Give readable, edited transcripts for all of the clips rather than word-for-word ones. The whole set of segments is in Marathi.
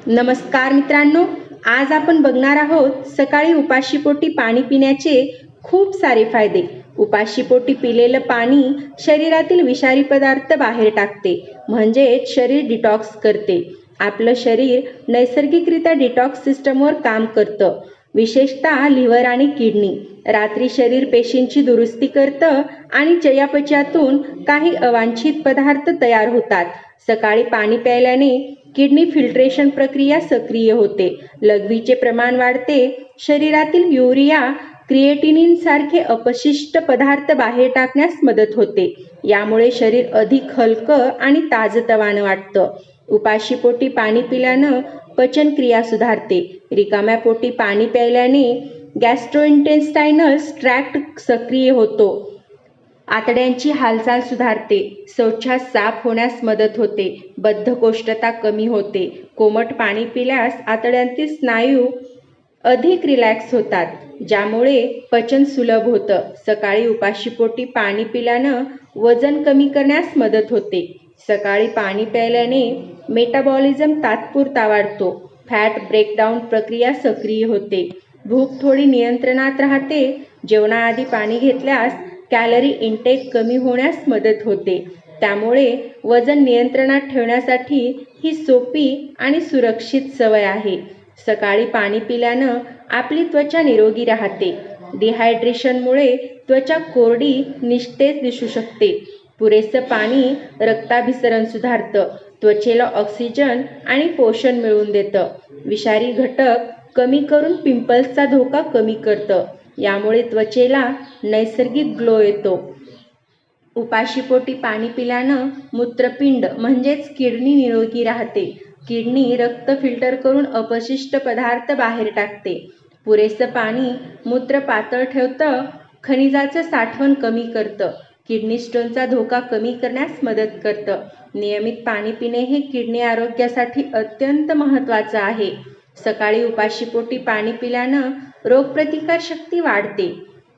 नमस्कार मित्रांनो, आज आपण बघणार आहोत सकाळी उपाशीपोटी पाणी पिण्याचे खूप सारे फायदे। उपाशीपोटी पिलेलं पाणी शरीरातील विषारी पदार्थ बाहेर टाकते, म्हणजेच शरीर डिटॉक्स करते। आपलं शरीर नैसर्गिकरित्या डिटॉक्स सिस्टमवर काम करतं, विशेषतः लिव्हर आणि किडनी। रात्री शरीर पेशींची दुरुस्ती करतं आणि चयापचयातून काही अवांछित पदार्थ तयार होतात। सकाळी पाणी प्यायल्याने किडनी फिल्ट्रेशन प्रक्रिया सक्रिय होते, लघवीचे प्रमाण वाढते, शरीरातील युरिया क्रिएटिनिन सारखे अपशिष्ट पदार्थ बाहेर टाकण्यास मदत होते। यामुळे शरीर अधिक हलकं आणि ताजतवानं वाटतं। उपाशीपोटी पाणी पिल्यानं पचनक्रिया सुधारते। रिकाम्या पोटी पाणी प्यायल्याने गॅस्ट्रोइंटेस्टायनल ट्रॅक्ट सक्रिय होतो, आतड्यांची हालचाल सुधारते, शौचास साफ होण्यास मदत होते, बद्धकोष्ठता कमी होते। कोमट पाणी पिल्यास आतड्यांतील स्नायू अधिक रिलॅक्स होतात, ज्यामुळे पचन सुलभ होतं। सकाळी उपाशीपोटी पाणी पिल्यानं वजन कमी करण्यास मदत होते। सकाळी पाणी प्यायल्याने मेटाबॉलिझम तात्पुरता वाढतो, फॅट ब्रेकडाऊन प्रक्रिया सक्रिय होते, भूक थोडी नियंत्रणात राहते। जेवणाआधी पाणी घेतल्यास कॅलरी इंटेक कमी होण्यास मदत होते, त्यामुळे वजन नियंत्रणात ठेवण्यासाठी ही सोपी आणि सुरक्षित सवय आहे। सकाळी पाणी पिल्यानं आपली त्वचा निरोगी राहते। डिहायड्रेशनमुळे त्वचा कोरडी, निस्तेज दिसू शकते। पुरेसं पाणी रक्ताभिसरण सुधारतं, त्वचेला ऑक्सिजन आणि पोषण मिळवून देतं, विषारी घटक कमी करून पिंपल्सचा धोका कमी करतं। यामुळे त्वचेला नैसर्गिक ग्लो येतो। उपाशीपोटी पाणी पिल्यानं मूत्रपिंड म्हणजेच किडनी निरोगी राहते। किडनी रक्त फिल्टर करून अपशिष्ट पदार्थ बाहेर टाकते। पुरेसं पाणी मूत्र पातळ ठेवतं, खनिजाचं साठवण कमी करतं, किडनी स्टोनचा धोका कमी करण्यास मदत करतं। नियमित पाणी पिणे हे किडनी आरोग्यासाठी अत्यंत महत्त्वाचं आहे। सकाळी उपाशीपोटी पाणी पिल्यानं रोगप्रतिकार शक्ती वाढते।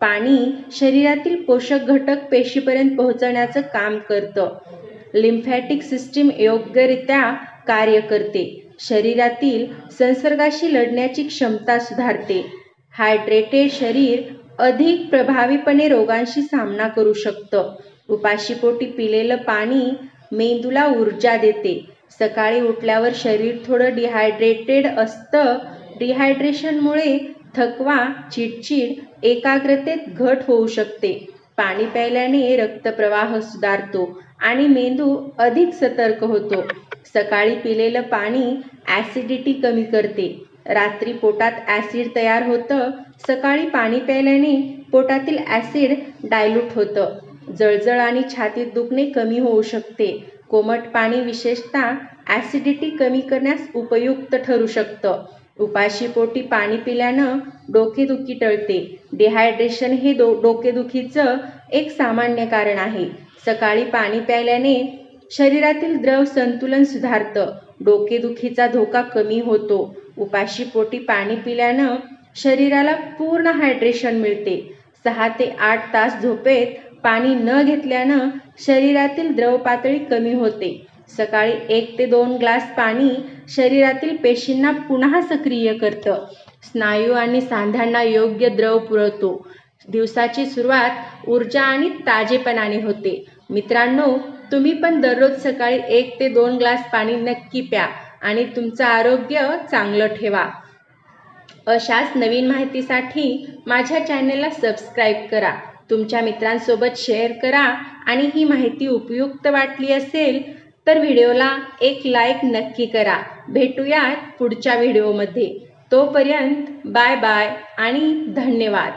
पाणी शरीरातील पोषक घटक पेशीपर्यंत पोहोचवण्याचं काम करतं, लिम्फॅटिक सिस्टीम योग्यरित्या कार्य करते, शरीरातील संसर्गाशी लढण्याची क्षमता सुधारते। हायड्रेटेड शरीर अधिक प्रभावीपणे रोगांशी सामना करू शकतं। उपाशीपोटी पिलेलं पाणी मेंदूला ऊर्जा देते। सकाळी उठल्यावर शरीर थोडं डिहायड्रेटेड असतं, डिहायड्रेशनमुळे थकवा, चिडचिड, एकाग्रतेत घट होऊ शकते। पाणी प्यायल्याने रक्तप्रवाह सुधारतो आणि मेंदू अधिक सतर्क होतो। सकाळी पिलेलं पाणी ॲसिडिटी कमी करते। रात्री पोटात ॲसिड तयार होतं, सकाळी पाणी प्यायल्याने पोटातील ॲसिड डायल्यूट होतं, जळजळ आणि छातीत दुखणे कमी होऊ शकते। कोमट पाणी विशेषतः ॲसिडिटी कमी करण्यास उपयुक्त ठरू शकतं। उपाशीपोटी पाणी पिल्यानं डोकेदुखी टळते। डिहायड्रेशन हे डोकेदुखीचं एक सामान्य कारण आहे। सकाळी पाणी प्यायल्याने शरीरातील द्रव संतुलन सुधारतं, डोकेदुखीचा धोका कमी होतो। उपाशीपोटी पाणी पिल्यानं शरीराला पूर्ण हायड्रेशन मिळते। 6 ते 8 तास झोपेत पाणी न घेतल्यानं शरीरातील द्रव पातळी कमी होते। सकाळी 1 ते 2 ग्लास पाणी शरीरातील पेशींना पुन्हा सक्रिय करतं, स्नायू आणि सांध्यांना योग्य द्रव पुरवतो। दिवसाची सुरुवात ऊर्जा आणि ताजेपणाने होते। मित्रांनो, तुम्ही पण दररोज सकाळी 1 ते 2 ग्लास पाणी नक्की प्या आणि तुमचं आरोग्य चांगलं ठेवा। अशाच नवीन माहितीसाठी माझ्या चॅनलला सबस्क्राईब करा, तुमच्या मित्रांसोबत शेअर करा आणि ही माहिती उपयुक्त वाटली असेल तर व्हिडिओला एक लाईक नक्की करा। भेटूयात पुढच्या व्हिडिओमध्ये। तोपर्यंत बाय बाय आणि धन्यवाद।